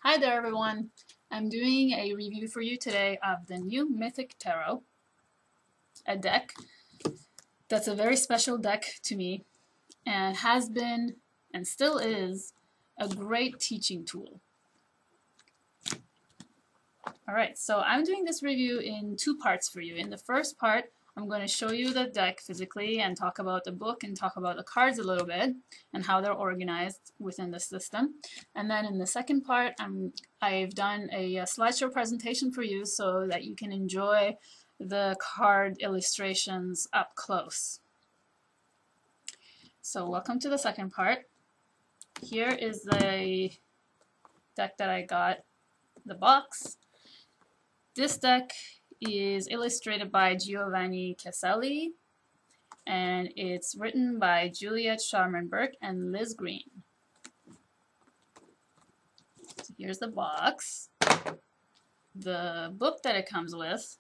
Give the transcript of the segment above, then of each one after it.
Hi there everyone! I'm doing a review for you today of the new Mythic Tarot, a deck that's a very special deck to me and has been and still is a great teaching tool. Alright, so I'm doing this review in two parts for you. In the first part, I'm going to show you the deck physically and talk about the book and talk about the cards a little bit and how they're organized within the system. And then in the second part, I've done a slideshow presentation for you so that you can enjoy the card illustrations up close. So welcome to the second part. Here is the deck that I got, the box. This deck is illustrated by Giovanni Caselli, and it's written by Juliet, Sharman-Burke, and Liz Greene. So here's the box. The book that it comes with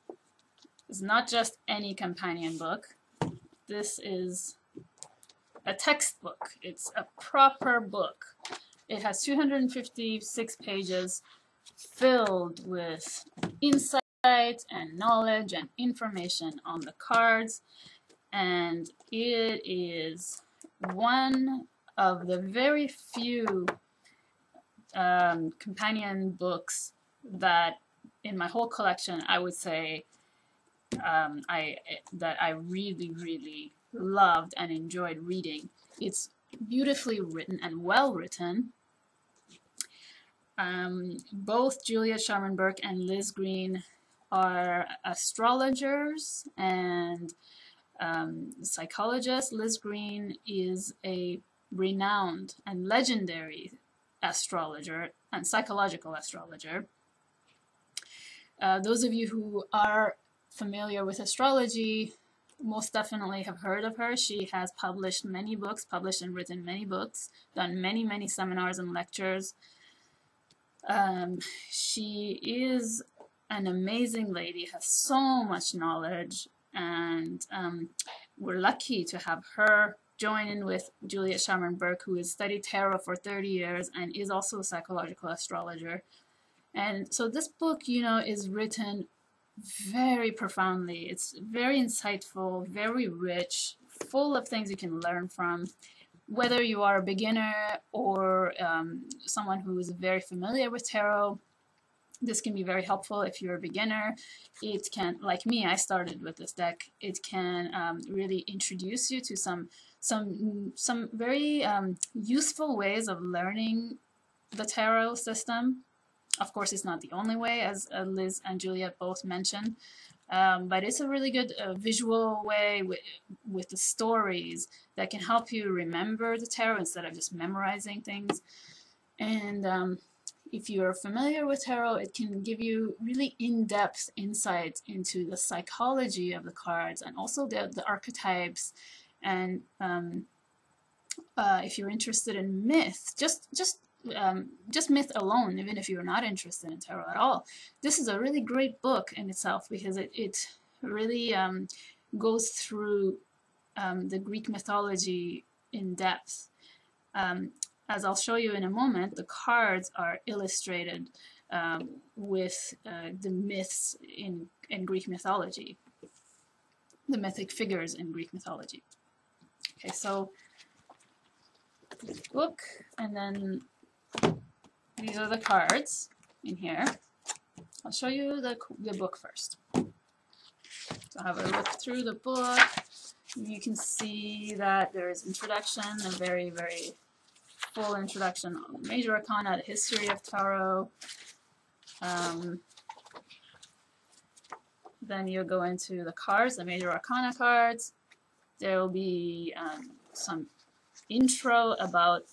is not just any companion book. This is a textbook. It's a proper book. It has 256 pages filled with insight and knowledge and information on the cards, and it is one of the very few companion books that in my whole collection I would say that I really loved and enjoyed reading. It's beautifully written and well written. Both Juliet Sharman-Burke and Liz Greene are astrologers and psychologists. Liz Greene is a renowned and legendary astrologer and psychological astrologer. Those of you who are familiar with astrology most definitely have heard of her. She has published many books, published and written many books, done many seminars and lectures. She is an amazing lady, has so much knowledge, and we're lucky to have her join in with Juliet Sharman-Burke, who has studied tarot for 30 years and is also a psychological astrologer. And so this book, you know, is written very profoundly. It's very insightful, very rich, full of things you can learn from. Whether you are a beginner or someone who is very familiar with tarot, this can be very helpful. If you're a beginner, it can, like me, I started with this deck. It can really introduce you to some very useful ways of learning the tarot system. Of course, it's not the only way, as Liz and Juliet both mentioned. But it's a really good visual way with the stories that can help you remember the tarot instead of just memorizing things. And if you're familiar with tarot, it can give you really in-depth insight into the psychology of the cards and also the archetypes. And if you're interested in myth, just myth alone, even if you're not interested in tarot at all, this is a really great book in itself because it really goes through the Greek mythology in depth. As I'll show you in a moment, the cards are illustrated with the myths in Greek mythology, the mythic figures in Greek mythology. Okay, so this book, and then these are the cards in here. I'll show you the book first. So have a look through the book. You can see that there is introduction, a very full introduction on the major arcana, the history of tarot. Then you'll go into the cards, the major arcana cards. There will be some intro about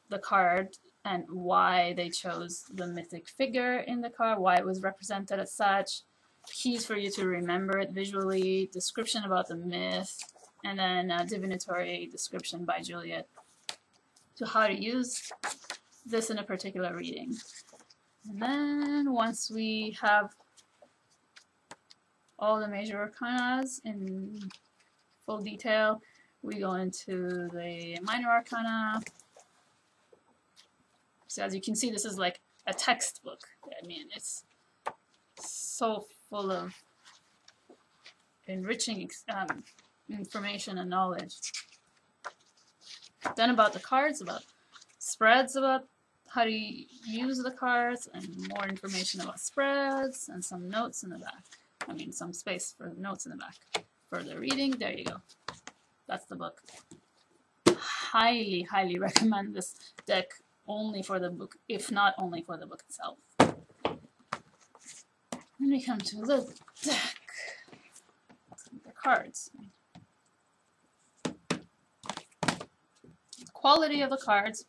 the card and why they chose the mythic figure in the card, why it was represented as such, keys for you to remember it visually, description about the myth, and then a divinatory description by Juliet to how to use this in a particular reading. And then once we have all the major arcanas in full detail, we go into the minor arcana, So as you can see, this is like a textbook. I mean, it's so full of enriching information and knowledge. Then about the cards, about spreads, about how to use the cards, and more information about spreads, and some notes in the back. I mean, some space for notes in the back. Further reading, there you go. That's the book. Highly, highly recommend this deck only for the book, if not only for the book itself. Then we come to the deck. The cards. Quality of the cards,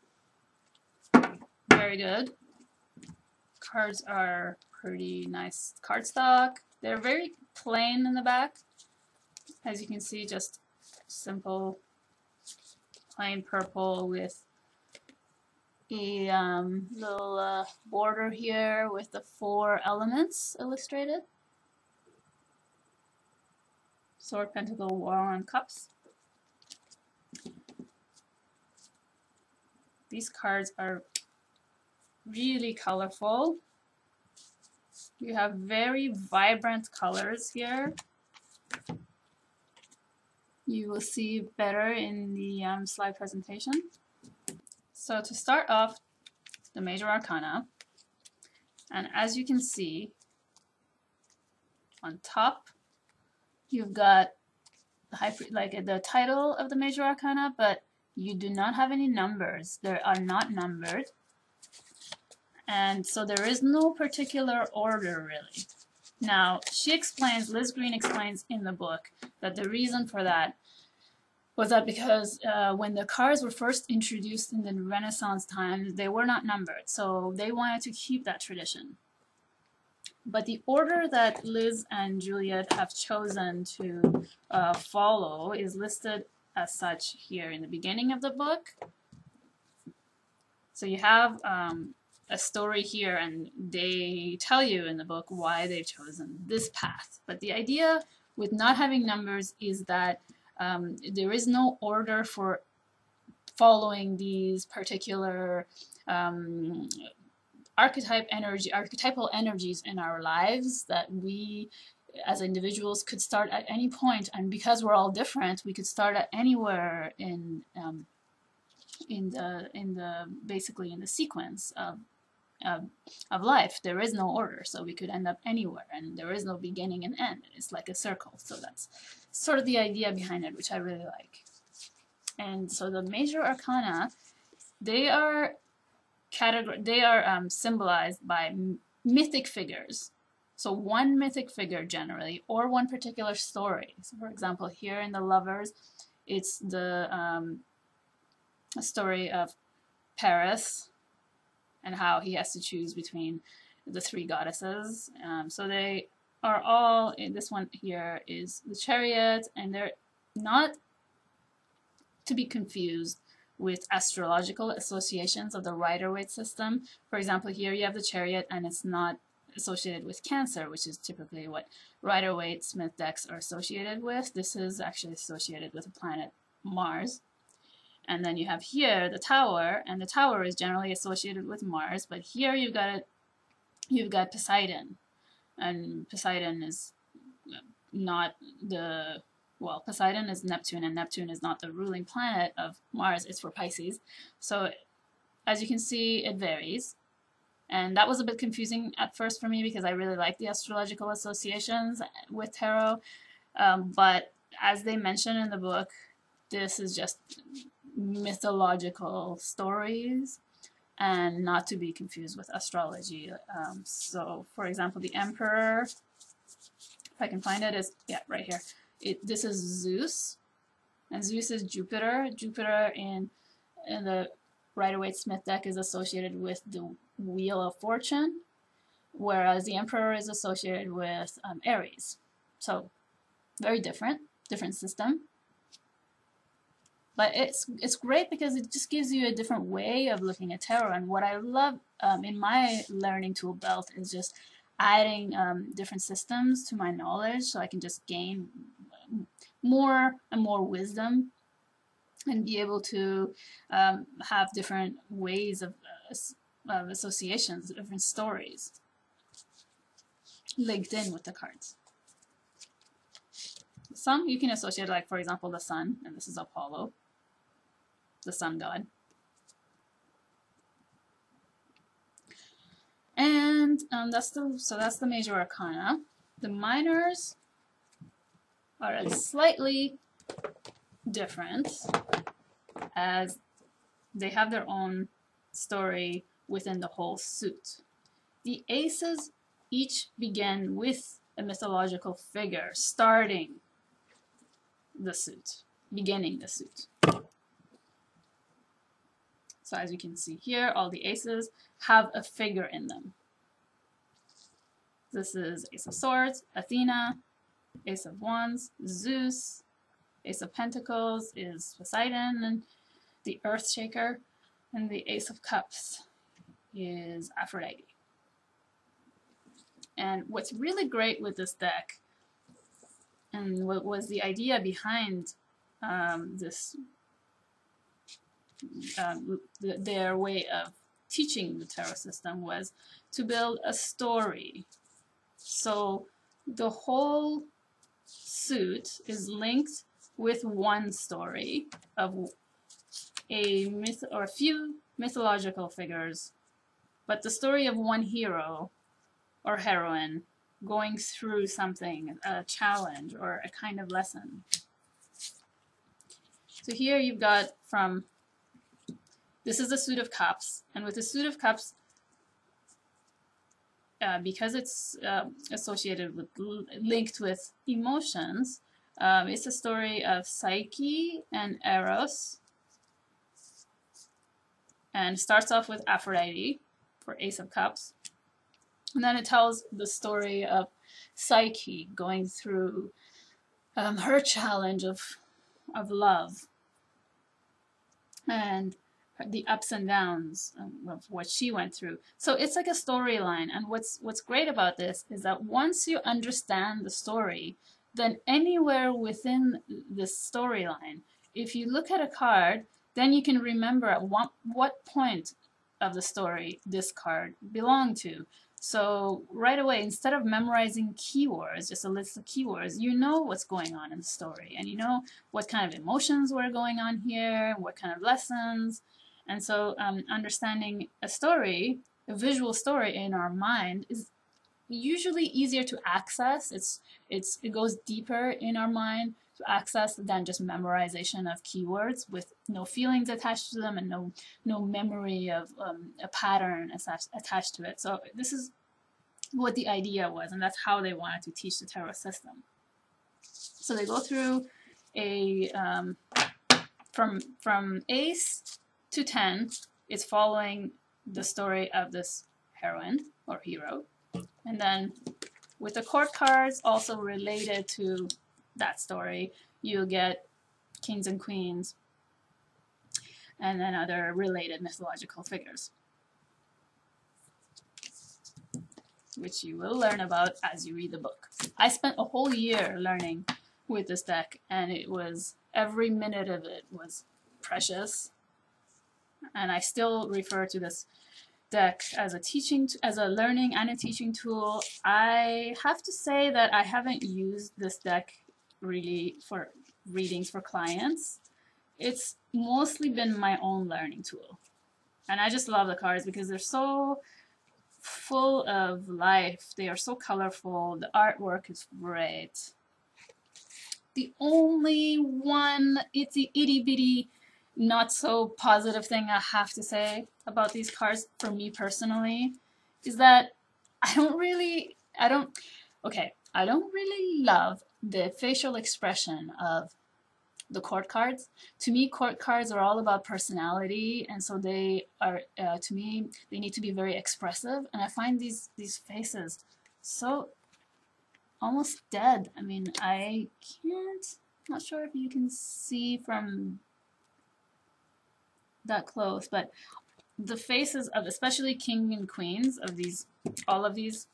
very good. Cards are pretty nice cardstock. They're very plain in the back. As you can see, just simple plain purple with a little border here with the 4 elements illustrated. Sword, Pentacle, Wand, Cups. These cards are really colorful. You have very vibrant colors here. You will see better in the slide presentation. So to start off, the Major Arcana, and as you can see, on top, you've got the title of the Major Arcana, but you do not have any numbers. They are not numbered. And so there is no particular order, really. Now, Liz Greene explains in the book that the reason for that was that because when the cards were first introduced in the Renaissance times, they were not numbered. So they wanted to keep that tradition. But the order that Liz and Juliet have chosen to follow is listed as such here in the beginning of the book. So you have a story here, and they tell you in the book why they've chosen this path. But the idea with not having numbers is that there is no order for following these particular archetypal energies in our lives that we as individuals could start at any point, and because we're all different, we could start at anywhere in basically in the sequence of life. There is no order, so we could end up anywhere, and there is no beginning and end. It's like a circle. So that's sort of the idea behind it, which I really like. And so the Major Arcana, they are symbolized by mythic figures. So one mythic figure generally, or one particular story. So for example, here in the Lovers, it's the story of Paris and how he has to choose between the 3 goddesses. So they are all, this one here is the Chariot, and they're not to be confused with astrological associations of the Rider-Waite system. For example, here you have the Chariot, and it's not associated with Cancer, which is typically what Rider-Waite Smith decks are associated with. This is actually associated with the planet Mars. And then you have here the Tower, and the Tower is generally associated with Mars, but here you've got Poseidon, and Poseidon is not the, well, Poseidon is Neptune, and Neptune is not the ruling planet of Mars, it's for Pisces. So as you can see, it varies. And that was a bit confusing at first for me because I really like the astrological associations with tarot. But as they mention in the book, this is just mythological stories and not to be confused with astrology. So, for example, the Emperor, if I can find it, is, yeah, right here. This is Zeus, and Zeus is Jupiter. Jupiter in the Rider-Waite Smith deck is associated with the Wheel of Fortune, whereas the Emperor is associated with Aries. So very different system. But it's great because it just gives you a different way of looking at tarot. And what I love in my learning tool belt is just adding different systems to my knowledge, so I can just gain more and more wisdom and be able to have different ways of associations, different stories linked in with the cards. Some you can associate, like for example the sun, and this is Apollo, the sun god. And that's the major arcana. The minors are slightly different, as they have their own story within the whole suit. The aces each begin with a mythological figure starting the suit, beginning the suit. So as you can see here, all the aces have a figure in them. This is Ace of Swords, Athena, Ace of Wands, Zeus, Ace of Pentacles is Poseidon, and the Earth Shaker, and the Ace of Cups is Aphrodite. And what's really great with this deck, and what was the idea behind their way of teaching the tarot system, was to build a story. So the whole suit is linked with one story of a myth or a few mythological figures, but the story of one hero or heroine going through something, a challenge or a kind of lesson. So here you've got from, this is the suit of cups, and with the suit of cups, because it's associated with, linked with emotions, it's a story of Psyche and Eros, and starts off with Aphrodite for Ace of Cups, and then it tells the story of Psyche going through her challenge of love and the ups and downs of what she went through. So it's like a storyline, and what's great about this is that once you understand the story, then anywhere within this storyline, if you look at a card, then you can remember at what point of the story this card belonged to. So right away, instead of memorizing keywords, just a list of keywords, you know what's going on in the story, and you know what kind of emotions were going on here, what kind of lessons. And so understanding a story, a visual story in our mind, is usually easier to access. It goes deeper in our mind to access than just memorization of keywords with no feelings attached to them and no memory of a pattern attached to it. So this is what the idea was, and that's how they wanted to teach the tarot system. So they go through a from Ace to 10, it's following the story of this heroine or hero. And then with the court cards also related to that story, you'll get kings and queens and then other related mythological figures, which you will learn about as you read the book. I spent a whole year learning with this deck, and it was, every minute of it was precious. And I still refer to this deck as a learning and a teaching tool. I have to say that I haven't used this deck really for readings for clients. It's mostly been my own learning tool. And I just love the cards because they're so full of life. They are so colorful. The artwork is great. The only one itty bitty not so positive thing I have to say about these cards for me personally is that I don't really love the facial expression of the court cards. To me, court cards are all about personality, and so they are, to me, they need to be very expressive, and I find these faces so almost dead. I mean, I can't, not sure if you can see from that close, but the faces of especially king and queens of these, all of these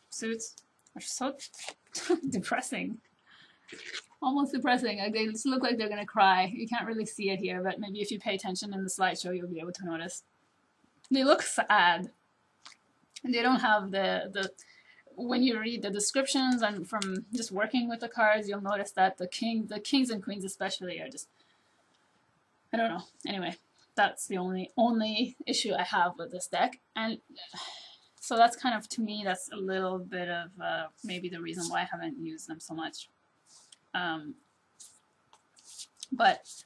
suits are so depressing, almost depressing. Like they just look like they're gonna cry. You can't really see it here, but maybe if you pay attention in the slideshow, you'll be able to notice. they look sad. They don't have the when you read the descriptions, and from just working with the cards, you'll notice that the kings and queens especially are just, I don't know. Anyway, that's the only issue I have with this deck, and so that's kind of, to me, that's a little bit of maybe the reason why I haven't used them so much. But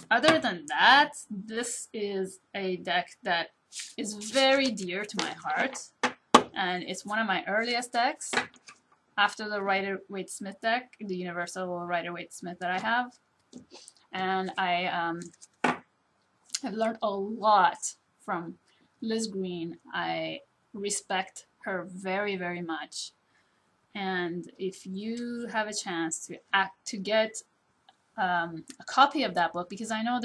other than that, this is a deck that is very dear to my heart, and it's one of my earliest decks after the Rider-Waite-Smith deck, the Universal Rider-Waite-Smith that I have. And I've learned a lot from Liz Greene. I respect her very, very much. And if you have a chance to get a copy of that book, because I know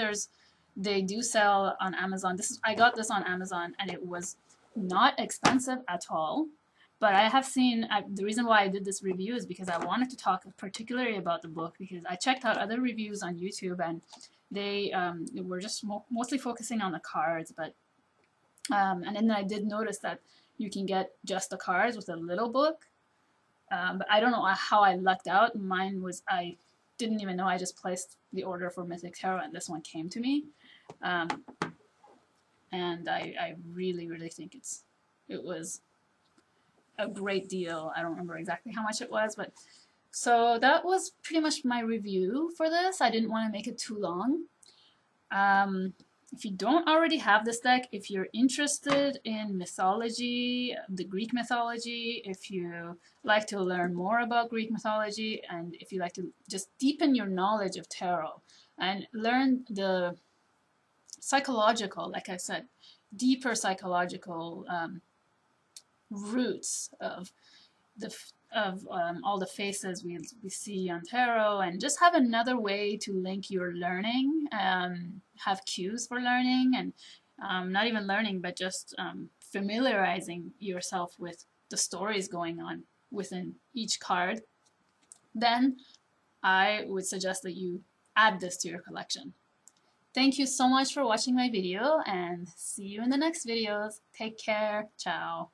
they do sell on Amazon. I got this on Amazon, and it was not expensive at all. But I have seen, the reason why I did this review is because I wanted to talk particularly about the book, because I checked out other reviews on YouTube, and they were just mostly focusing on the cards. But and then I did notice that you can get just the cards with a little book. But I don't know how I lucked out. Mine was, I didn't even know. I just placed the order for Mythic Tarot, and this one came to me. And I really, really think it was a great deal. I don't remember exactly how much it was, but so that was pretty much my review for this. I didn't want to make it too long. If you don't already have this deck, if you're interested in mythology, the Greek mythology, if you like to learn more about Greek mythology, and if you like to just deepen your knowledge of tarot and learn the psychological, like I said, deeper psychological roots of all the faces we see on tarot, and just have another way to link your learning, have cues for learning, and not even learning, but just familiarizing yourself with the stories going on within each card, then I would suggest that you add this to your collection. Thank you so much for watching my video, and see you in the next videos. Take care. Ciao.